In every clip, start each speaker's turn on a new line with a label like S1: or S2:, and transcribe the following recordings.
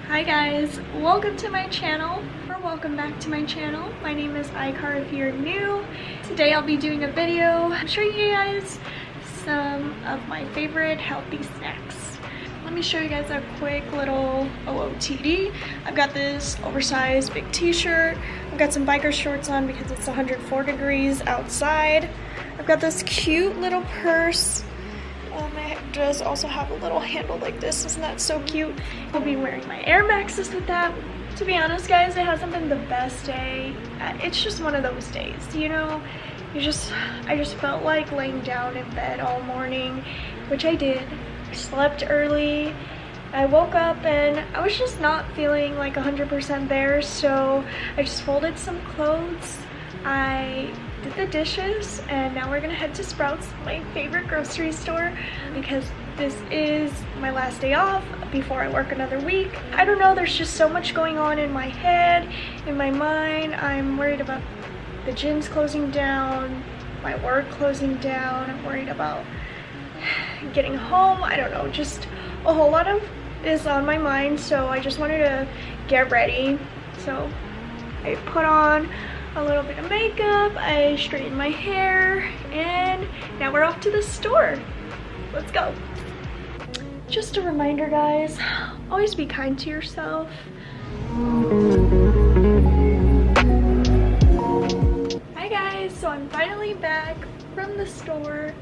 S1: Hi guys, welcome to my channel, or welcome back to my channel. My name is Aicahr if you're new. Today I'll be doing a video showing you guys some of my favorite healthy snacks. Let me show you guys a quick little OOTD. I've got this oversized big t-shirt. I've got some biker shorts on because it's 104 degrees outside. I've got this cute little purse. It does also have a little handle like this. Isn't that so cute? I'll be wearing my Air Maxes with that. To be honest guys, it hasn't been the best day. It's just one of those days, you know? I just felt like laying down in bed all morning, which I did. I slept early. I woke up and I was just not feeling like 100% there, so I just folded some clothes. I did the dishes, and now we're gonna head to Sprouts, my favorite grocery store, because this is my last day off before I work another week. I don't know, there's just so much going on in my head, in my mind. I'm worried about the gyms closing down, my work closing down. I'm worried about getting home. I don't know, just a whole lot of is on my mind, so I just wanted to get ready. So I put on a little bit of makeup, I straightened my hair, and now we're off to the store. Let's go. Just a reminder guys, always be kind to yourself. Hi guys, so I'm finally back from the store,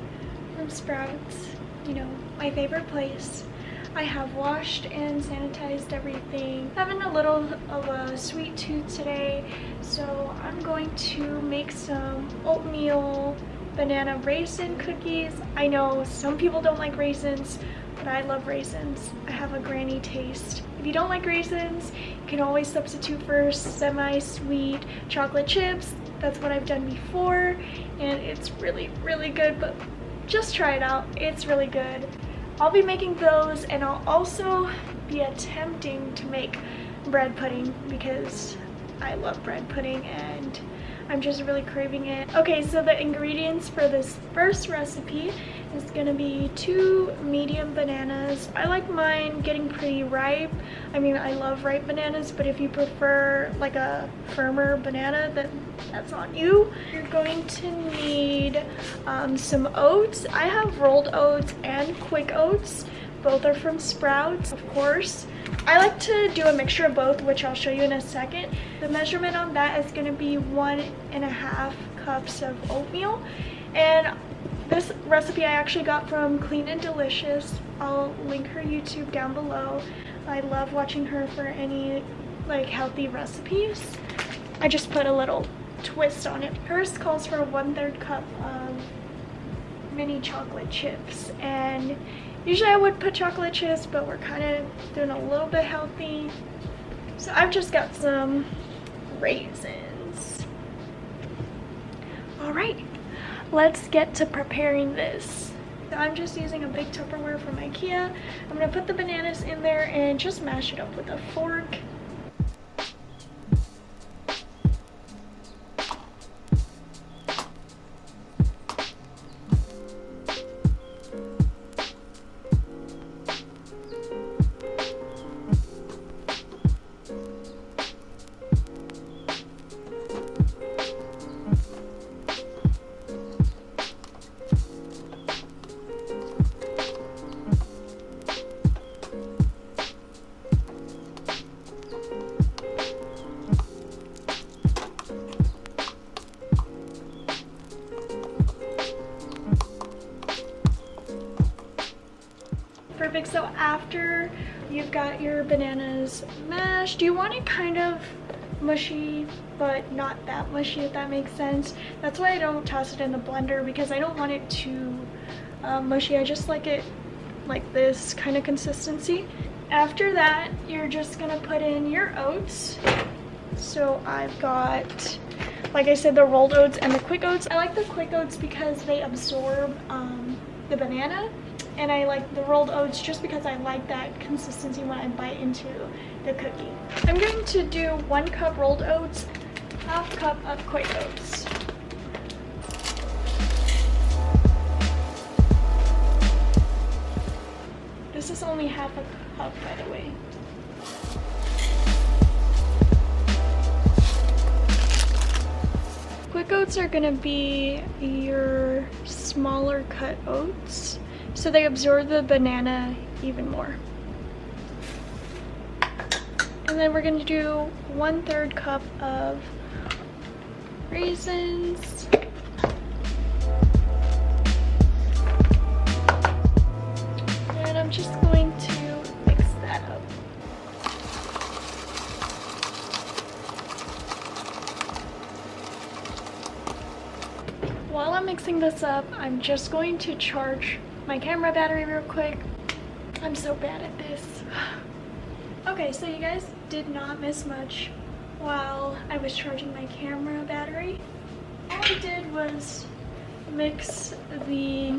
S1: from Sprouts, you know, my favorite place. I have washed and sanitized everything. Having a little of a sweet tooth today, so I'm going to make some oatmeal banana raisin cookies. I know some people don't like raisins, but I love raisins. I have a granny taste. If you don't like raisins, you can always substitute for semi-sweet chocolate chips. That's what I've done before, and it's really, really good, but just try it out. It's really good. I'll be making those, and I'll also be attempting to make bread pudding because I love bread pudding and I'm just really craving it. Okay, so the ingredients for this first recipe is gonna be 2 medium bananas. I like mine getting pretty ripe. I mean, I love ripe bananas, but if you prefer like a firmer banana, then that's on you. You're going to need some oats. I have rolled oats and quick oats. Both are from Sprouts, of course. I like to do a mixture of both, which I'll show you in a second. The measurement on that is going to be 1.5 cups of oatmeal. And this recipe I actually got from Clean and Delicious. I'll link her YouTube down below. I love watching her for any like healthy recipes. I just put a little twist on it. Hers calls for 1/3 cup of mini chocolate chips, and usually I would put chocolate chips, but we're kind of doing a little bit healthy. So I've just got some raisins. All right, let's get to preparing this. So I'm just using a big Tupperware from Aicahr. I'm gonna put the bananas in there and just mash it up with a fork. Perfect. So after you've got your bananas mashed, you want it kind of mushy, but not that mushy, if that makes sense. That's why I don't toss it in the blender, because I don't want it too mushy. I just like it like this kind of consistency. After that, you're just gonna put in your oats. So I've got, like I said, the rolled oats and the quick oats. I like the quick oats because they absorb the banana, and I like the rolled oats just because I like that consistency when I bite into the cookie. I'm going to do 1 cup rolled oats, 1/2 cup of quick oats. This is only 1/2 cup, by the way. raisins are gonna be your smaller cut oats, so they absorb the banana even more. And then we're gonna do 1/3 cup of raisins. And I'm just going to mix that up. While I'm mixing this up, I'm just going to charge my camera battery real quick. I'm so bad at this. Okay, so you guys did not miss much while I was charging my camera battery. All I did was mix the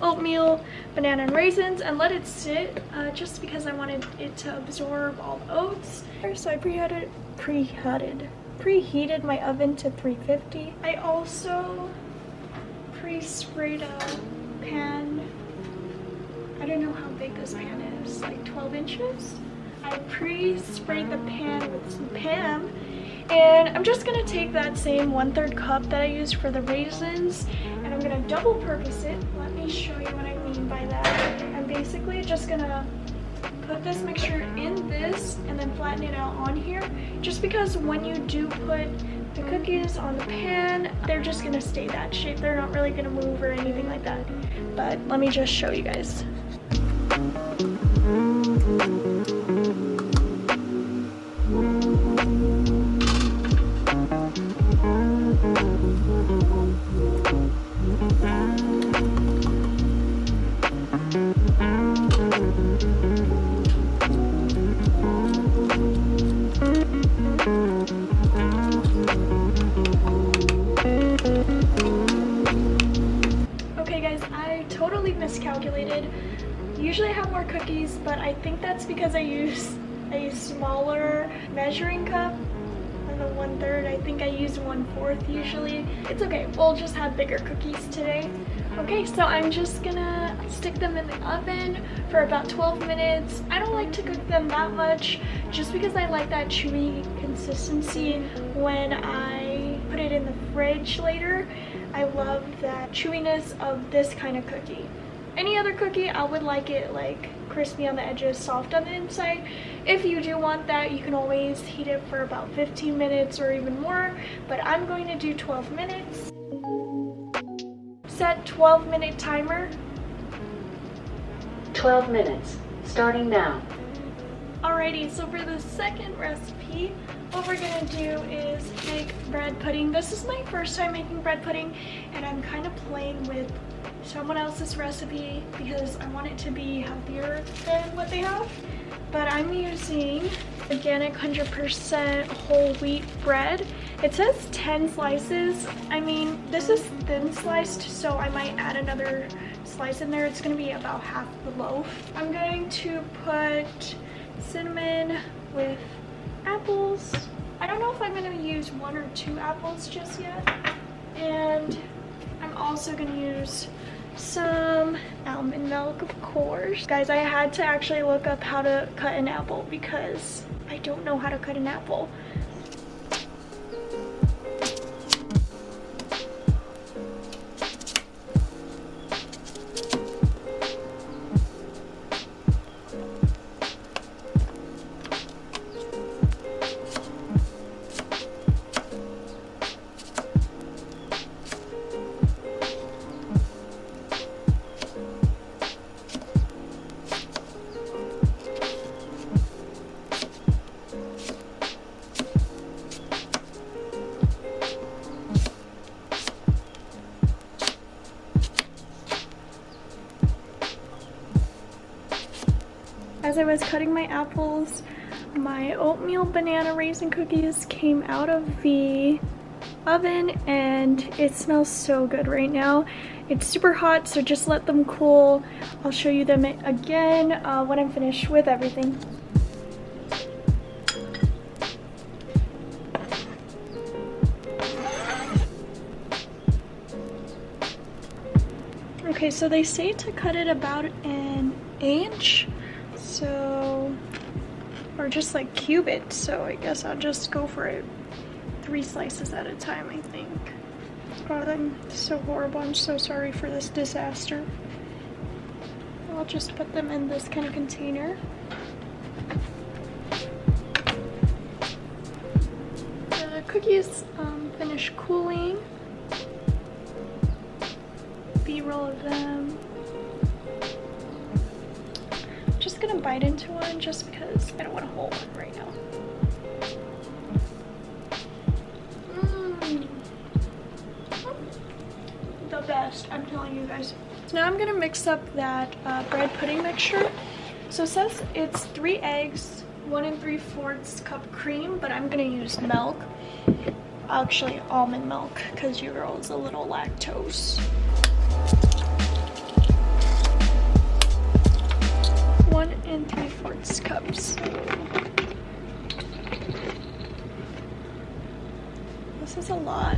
S1: oatmeal, banana, and raisins and let it sit just because I wanted it to absorb all the oats. So I preheated my oven to 350. I also pre-sprayed a pan. I don't know how big this pan is, like 12 inches. I pre-sprayed the pan with some Pam, and I'm just gonna take that same 1/3 cup that I used for the raisins and I'm gonna double purpose it. Let me show you what I mean by that. I'm basically just gonna put this mixture in this and then flatten it out on here, just because when you do put the cookies on the pan, they're just gonna stay that shape. They're not really gonna move or anything like that. But let me just show you guys. Miscalculated. Usually I have more cookies, but I think that's because I use a smaller measuring cup than the 1/3. I think I use 1/4 usually. It's okay, we'll just have bigger cookies today. Okay, so I'm just gonna stick them in the oven for about 12 minutes. I don't like to cook them that much just because I like that chewy consistency when I put it in the fridge later. I love that chewiness of this kind of cookie. Any other cookie, I would like it like crispy on the edges, soft on the inside. If you do want that, you can always heat it for about 15 minutes or even more, but I'm going to do 12 minutes. Set 12-minute timer.
S2: 12 minutes, starting now.
S1: Alrighty, so for the second recipe, what we're gonna do is make bread pudding. This is my first time making bread pudding, and I'm kind of playing with someone else's recipe because I want it to be healthier than what they have. But I'm using organic 100% whole wheat bread. It says 10 slices. I mean, this is thin sliced, so I might add another slice in there. It's gonna be about half the loaf. I'm going to put cinnamon with apples. I don't know if I'm gonna use 1 or 2 apples just yet. And I'm also gonna use some almond milk, of course. Guys, I had to actually look up how to cut an apple because I don't know how to cut an apple. As I was cutting my apples, my oatmeal banana raisin cookies came out of the oven and it smells so good right now. It's super hot, so just let them cool. I'll show you them again when I'm finished with everything. Okay, so they say to cut it about an inch. So, or just like cube it, so I guess I'll just go for it 3 slices at a time, I think. God, I'm so horrible. I'm so sorry for this disaster. I'll just put them in this kind of container. The cookies finish cooling. B-roll of them. I'm just gonna bite into one just because I don't want to hold one right now. The best, I'm telling you guys. So now I'm gonna mix up that bread pudding mixture. So it says it's 3 eggs, 1 3/4 cup cream, but I'm gonna use milk. Actually, almond milk, because your girl is a little lactose. 1 3/4 cups. This is a lot.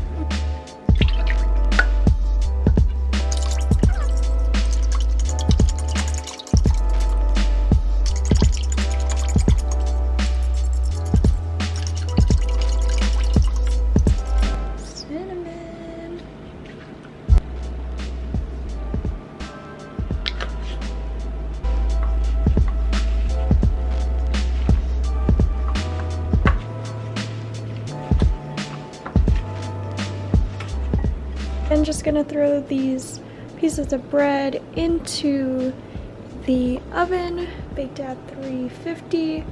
S1: I'm just gonna throw these pieces of bread into the oven, baked at 350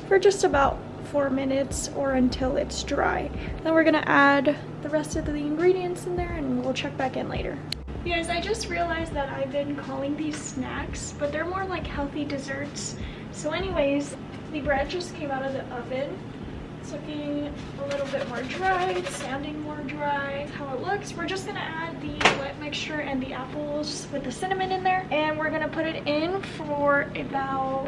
S1: for just about 4 minutes or until it's dry. Then we're gonna add the rest of the ingredients in there and we'll check back in later. You guys, I just realized that I've been calling these snacks, but they're more like healthy desserts. So anyways, the bread just came out of the oven. It's looking a little bit more dry, it's sounding more dry. How it looks, we're just gonna add the wet mixture and the apples with the cinnamon in there, and we're gonna put it in for about,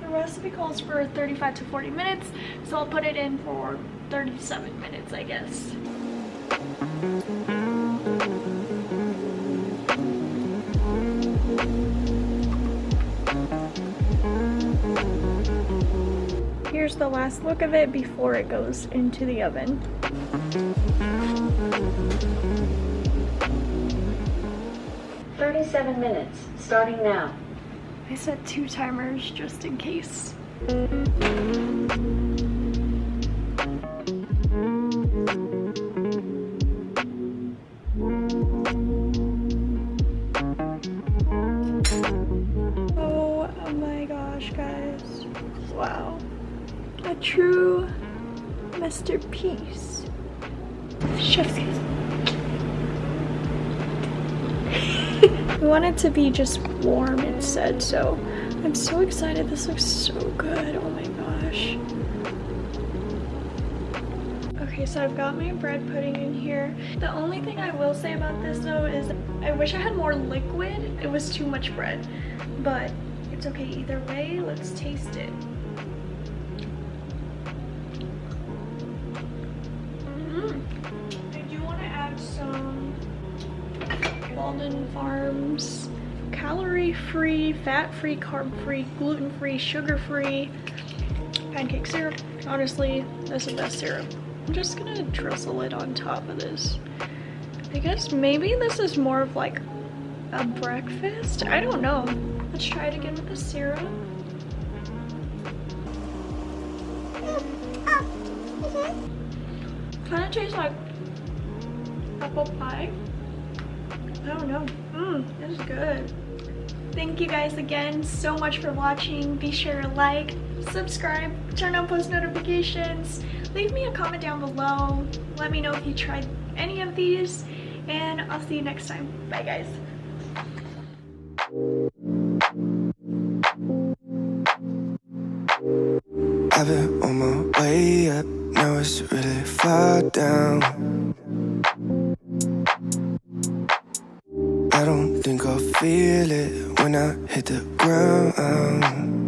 S1: the recipe calls for 35 to 40 minutes, so I'll put it in for 37 minutes, I guess. Here's the last look of it before it goes into the oven.
S2: 37 minutes, starting now.
S1: I set 2 timers just in case. Oh my gosh, guys. Wow. A true masterpiece. Chef's kiss. We want it to be just warm, it said, so I'm so excited. This looks so good. Oh my gosh. Okay, so I've got my bread pudding in here. The only thing I will say about this though is I wish I had more liquid. It was too much bread, but it's okay either way. Let's taste it. I do want to add some Walden Farms calorie-free, fat-free, carb-free, gluten-free, sugar-free pancake syrup. Honestly, that's the best syrup. I'm just gonna drizzle it on top of this. I guess maybe this is more of like a breakfast? I don't know. Let's try it again with the syrup. Kind of tastes like apple pie. I don't know. This is good. Thank you guys again so much for watching. Be sure to like, subscribe, turn on post notifications. Leave me a comment down below. Let me know if you tried any of these, and I'll see you next time. Bye guys.
S3: I've been on my way up, now it's really far down. I don't think I'll feel it when I hit the ground.